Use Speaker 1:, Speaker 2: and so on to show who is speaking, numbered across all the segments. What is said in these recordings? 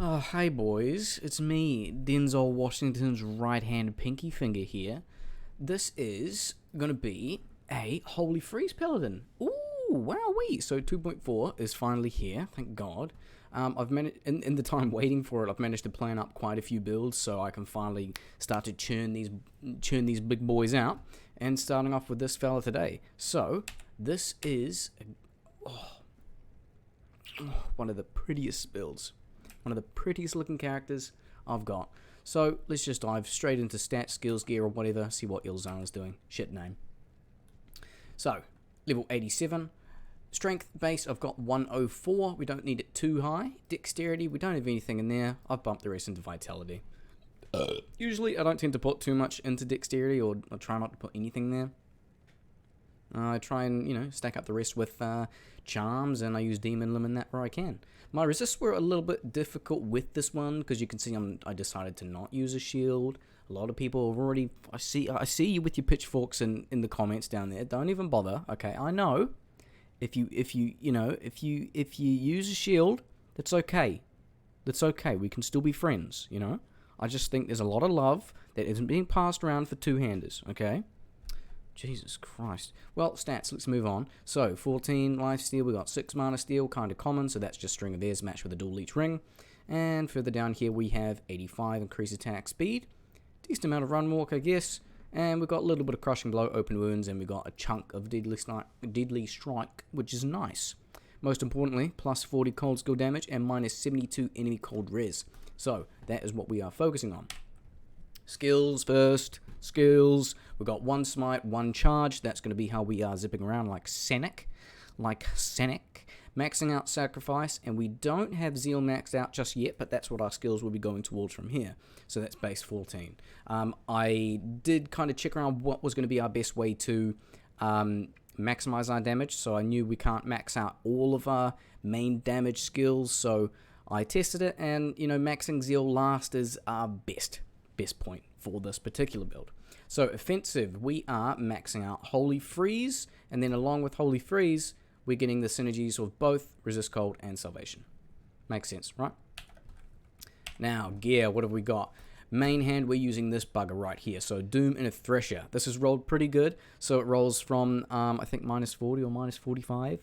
Speaker 1: Oh, hey boys, it's me, Denzel Washington's right-hand pinky finger here. This is gonna be a Holy Freeze Paladin. Ooh, wowee! So 2.4 is finally here, thank God. I've managed, in the time waiting for it, I've managed to plan up quite a few builds so I can finally start to churn these big boys out. And starting off with this fella today. So this is one of the prettiest builds. One of the prettiest looking characters I've got. So let's just dive straight into stats, skills, gear, or whatever, see what Ilzana's doing. Shit name. So, level 87. Strength base, I've got 104. We don't need it too high. Dexterity, we don't have anything in there. I've bumped the rest into vitality. Usually, I don't tend to put too much into dexterity, or I try not to put anything there. I try and, stack up the rest with charms, and I use demon limb in that where I can. My resists were a little bit difficult with this one, because you can see I decided to not use a shield. A lot of people have already, I see you with your pitchforks in the comments down there. Don't even bother, okay? I know. If you use a shield, that's okay. That's okay. We can still be friends, I just think there's a lot of love that isn't being passed around for two-handers, okay? Jesus Christ. Well, stats, let's move on. So, 14 life steal, we got 6 mana steal, kind of common, so that's just string of theirs matched with a dual leech ring. And further down here we have 85 increased attack speed. Decent amount of run walk, I guess. And we've got a little bit of crushing blow, open wounds, and we've got a chunk of deadly strike, which is nice. Most importantly, plus 40 cold skill damage and minus 72 enemy cold res. So, that is what we are focusing on. Skills first. Skills. We've got 1 smite, 1 charge. That's going to be how we are zipping around like Senic. Maxing out sacrifice. And we don't have zeal maxed out just yet, but that's what our skills will be going towards from here. So that's base 14. I did kind of check around what was going to be our best way to maximize our damage. So I knew we can't max out all of our main damage skills. So I tested it, and, maxing zeal last is our best point for this particular build. So offensive, we are maxing out Holy Freeze, and then along with Holy Freeze, we're getting the synergies of both Resist Cold and Salvation. Makes sense, right? Now, gear, what have we got? Main hand, we're using this bugger right here. So Doom and a Thresher. This is rolled pretty good. So it rolls from, I think, minus 40 or minus 45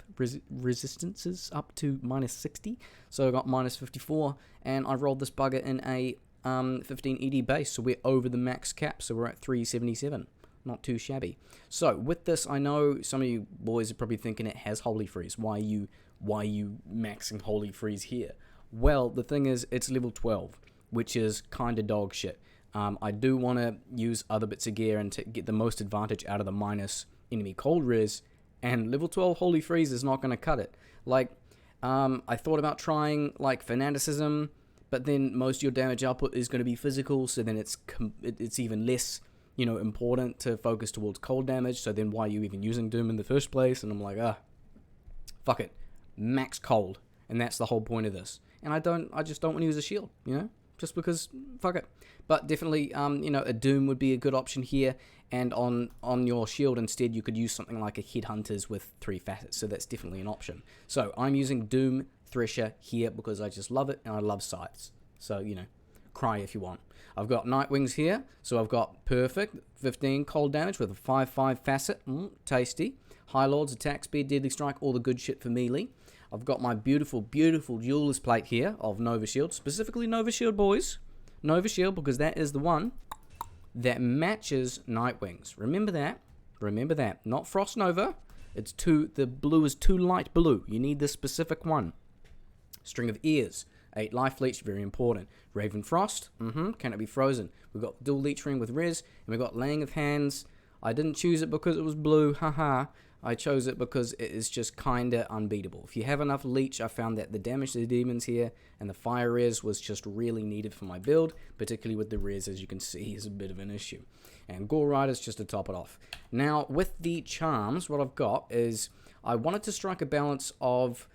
Speaker 1: resistances up to minus 60. So I got minus 54, and I rolled this bugger in a 15 ED base, so we're over the max cap, so we're at 377. Not too shabby. So with this, I know some of you boys are probably thinking it has Holy Freeze. Why are you maxing Holy Freeze here? Well, the thing is, it's level 12, which is kind of dog shit. I do want to use other bits of gear and to get the most advantage out of the minus enemy cold res, and level 12 Holy Freeze is not going to cut it. Like, I thought about trying like Fanaticism, but then most of your damage output is going to be physical, so then it's even less, important to focus towards cold damage. So then why are you even using Doom in the first place? And I'm like, fuck it, max cold, and that's the whole point of this. And I just don't want to use a shield, just because, fuck it. But definitely, a Doom would be a good option here, and on your shield instead, you could use something like a Headhunters with 3 facets, so that's definitely an option. So I'm using Doom Thresher here because I just love it, and I love scythes. So, cry if you want. I've got Nightwings here, so I've got perfect 15 cold damage with a 5/5 facet, tasty. High Lords, attack speed, deadly strike, all the good shit for melee. I've got my beautiful, beautiful Jeweler's Plate here of Nova Shield, specifically Nova Shield, boys. Nova Shield, because that is the one that matches Nightwings. Remember that. Not Frost Nova. The blue is too light blue. You need this specific one. String of Ears, 8 life leech, very important. Raven Frost, can it be frozen? We've got dual leech ring with res, and we've got Laying of Hands. I didn't choose it because it was blue, haha. I chose it because it is just kinda unbeatable. If you have enough leech, I found that the damage to the demons here and the fire res was just really needed for my build, particularly with the res, as you can see, is a bit of an issue. And Gore Riders just to top it off. Now, with the charms, what I've got is I wanted to strike a balance of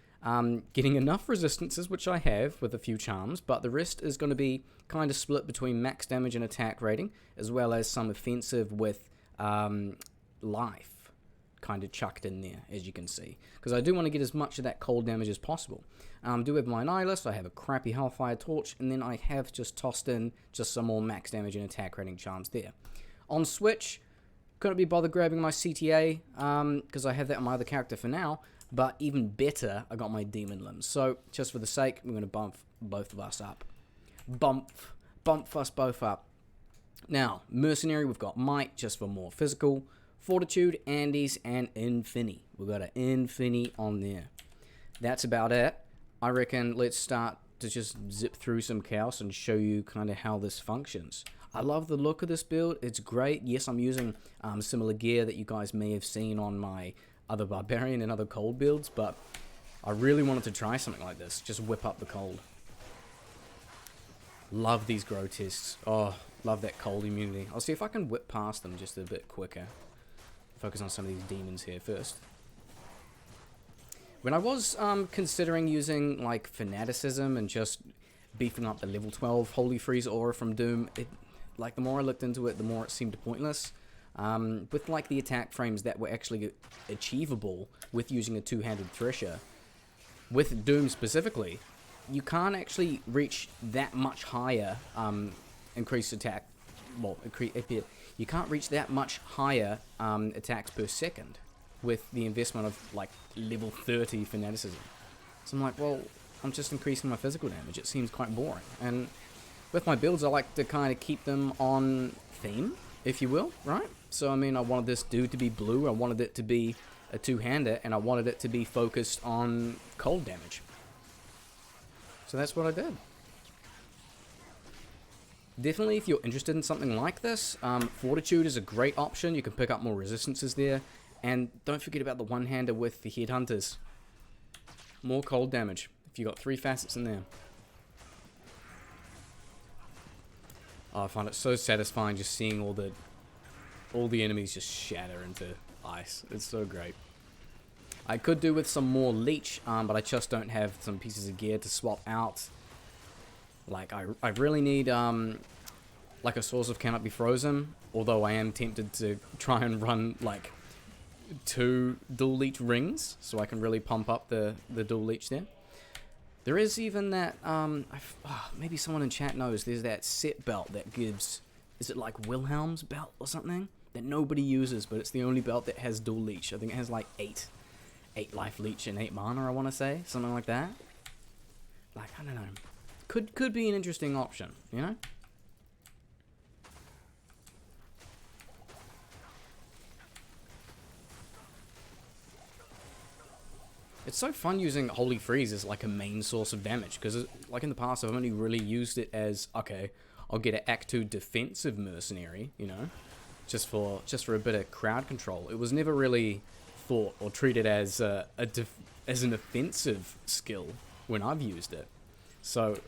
Speaker 1: getting enough resistances, which I have with a few charms, but the rest is going to be kind of split between max damage and attack rating, as well as some offensive with life. kind of chucked in there, as you can see, because I do want to get as much of that cold damage as possible. I do have my Nihilist, I have a crappy Hellfire Torch, and then I have just tossed in just some more max damage and attack rating charms there. On Switch, couldn't be bothered grabbing my CTA, because I have that on my other character for now, but even better, I got my Demon Limbs. So, just for the sake, we're going to bump both of us up. Bump us both up. Now, Mercenary, we've got Might, just for more physical. Fortitude, Andes, and Infini. We've got an Infini on there. That's about it. I reckon let's start to just zip through some chaos and show you kind of how this functions. I love the look of this build. It's great. Yes, I'm using similar gear that you guys may have seen on my other Barbarian and other cold builds, but I really wanted to try something like this. Just whip up the cold. Love these grotesques. Oh, love that cold immunity. I'll see if I can whip past them just a bit quicker. Focus on some of these demons here first. When I was considering using like Fanaticism and just beefing up the level 12 Holy Freeze aura from Doom, like the more I looked into it, the more it seemed pointless. With like the attack frames that were actually achievable with using a two-handed Thresher, with Doom specifically, you can't actually reach that much higher increased attack. Well, you can't reach that much higher attacks per second with the investment of like level 30 Fanaticism. So I'm like, well, I'm just increasing my physical damage. It seems quite boring. And with my builds, I like to kind of keep them on theme, if you will, right? So I mean, I wanted this dude to be blue, I wanted it to be a two-hander, and I wanted it to be focused on cold damage. So that's what I did. Definitely, if you're interested in something like this, Fortitude is a great option. You can pick up more resistances there. And don't forget about the one-hander with the Headhunters. More cold damage, if you got 3 facets in there. Oh, I find it so satisfying just seeing all the enemies just shatter into ice. It's so great. I could do with some more leech, but I just don't have some pieces of gear to swap out. Like, I really need, like a source of Cannot Be Frozen, although I am tempted to try and run, like, 2 dual leech rings, so I can really pump up the dual leech there. There is even that, maybe someone in chat knows, there's that set belt that gives, is it like Wilhelm's belt or something? That nobody uses, but it's the only belt that has dual leech. I think it has like 8 life leech and 8 mana, I want to say, something like that. Like, I don't know. Could be an interesting option, you know? It's so fun using Holy Freeze as like a main source of damage, because like in the past I've only really used it as, okay, I'll get an Act 2 defensive mercenary, you know, just for a bit of crowd control. It was never really thought or treated as an offensive skill when I've used it. So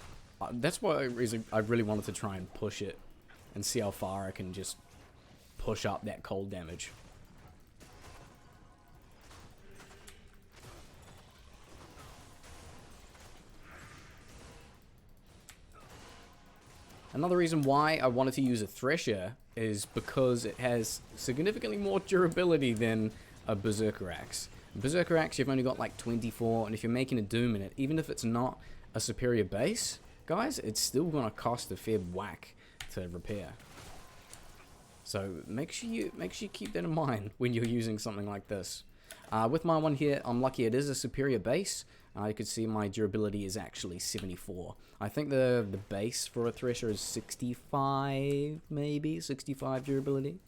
Speaker 1: that's why I really wanted to try and push it and see how far I can just push up that cold damage. Another reason why I wanted to use a Thresher is because it has significantly more durability than a Berserker Axe. Berserker Axe, you've only got like 24, and if you're making a Doom in it, even if it's not a superior base, guys, it's still going to cost a fair whack to repair. So make sure you keep that in mind when you're using something like this. With my one here, I'm lucky it is a superior base. You can see my durability is actually 74. I think the base for a Thresher is 65, maybe 65 durability.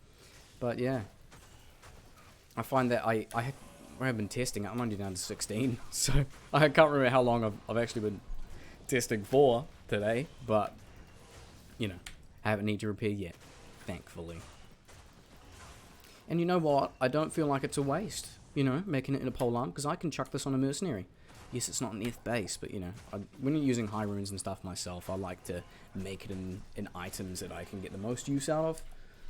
Speaker 1: But yeah, I find that I have been testing it. I'm only down to 16, so I can't remember how long I've actually been testing for today. But you know, I haven't need to repair yet, thankfully. And you know what? I don't feel like it's a waste, you know, making it in a polearm, because I can chuck this on a mercenary. Yes, it's not an F base, but you know, when you're using high runes and stuff myself, I like to make it in items that I can get the most use out of,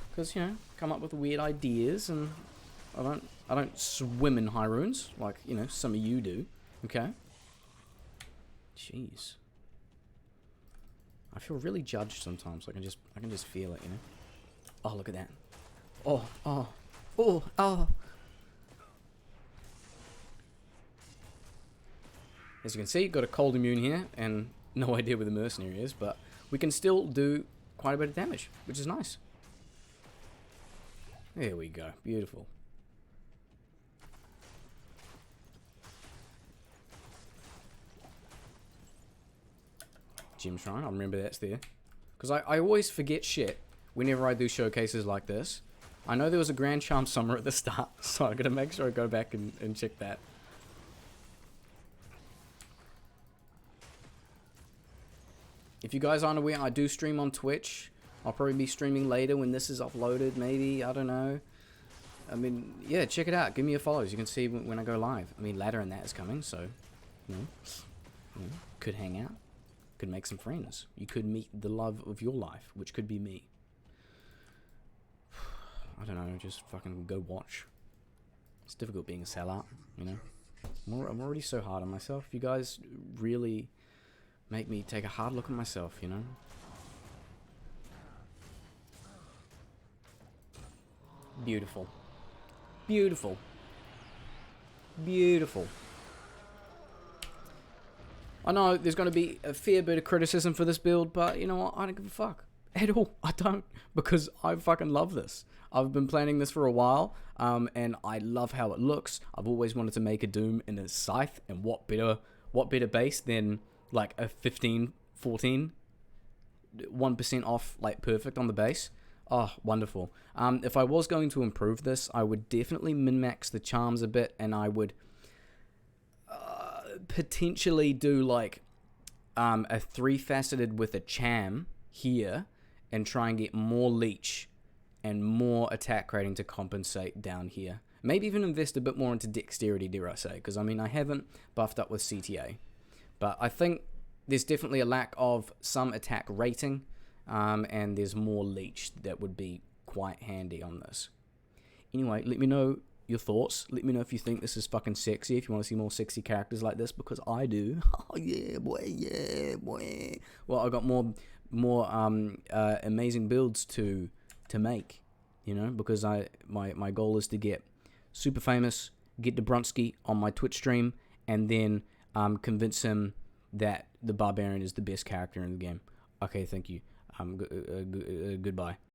Speaker 1: because you know, come up with weird ideas, and I don't swim in high runes like, you know, some of you do. Okay. Jeez. I feel really judged sometimes. I can just feel it, you know. Oh, look at that. Oh. As you can see, got a cold immune here, and no idea where the mercenary is, but we can still do quite a bit of damage, which is nice. There we go. Beautiful. Gem Shrine, I remember that's there. Because I always forget shit whenever I do showcases like this. I know there was a Grand Charm Summer at the start, so I gotta make sure I go back and check that. If you guys aren't aware, I do stream on Twitch. I'll probably be streaming later when this is uploaded, maybe. I don't know. I mean, yeah, check it out. Give me a follow so you can see when I go live. I mean, Ladder and that is coming, so, you know, could hang out. Could make some friends. You could meet the love of your life, which could be me. I don't know, just fucking go watch. It's difficult being a sellout, you know. I'm already so hard on myself. You guys really make me take a hard look at myself, you know. Beautiful. Beautiful. Beautiful. I know there's going to be a fair bit of criticism for this build, but you know what? I don't give a fuck. At all. I don't. Because I fucking love this. I've been planning this for a while, and I love how it looks. I've always wanted to make a Doom in a Scythe, and what better base than like a 15, 14, 1% off, like perfect on the base. Oh, wonderful. If I was going to improve this, I would definitely min-max the charms a bit, and I would potentially do like a 3-faceted with a cham here and try and get more leech and more attack rating to compensate down here. Maybe even invest a bit more into dexterity, dare I say, because I mean I haven't buffed up with CTA, but I think there's definitely a lack of some attack rating, and there's more leech that would be quite handy on this. Anyway, let me know your thoughts. Let me know if you think this is fucking sexy, if you want to see more sexy characters like this, because I do. Oh yeah, boy, yeah, boy. Well, I got more amazing builds to make, you know, because my goal is to get super famous, get Dabronsky on my Twitch stream, and then convince him that the Barbarian is the best character in the game. Okay, thank you. Goodbye.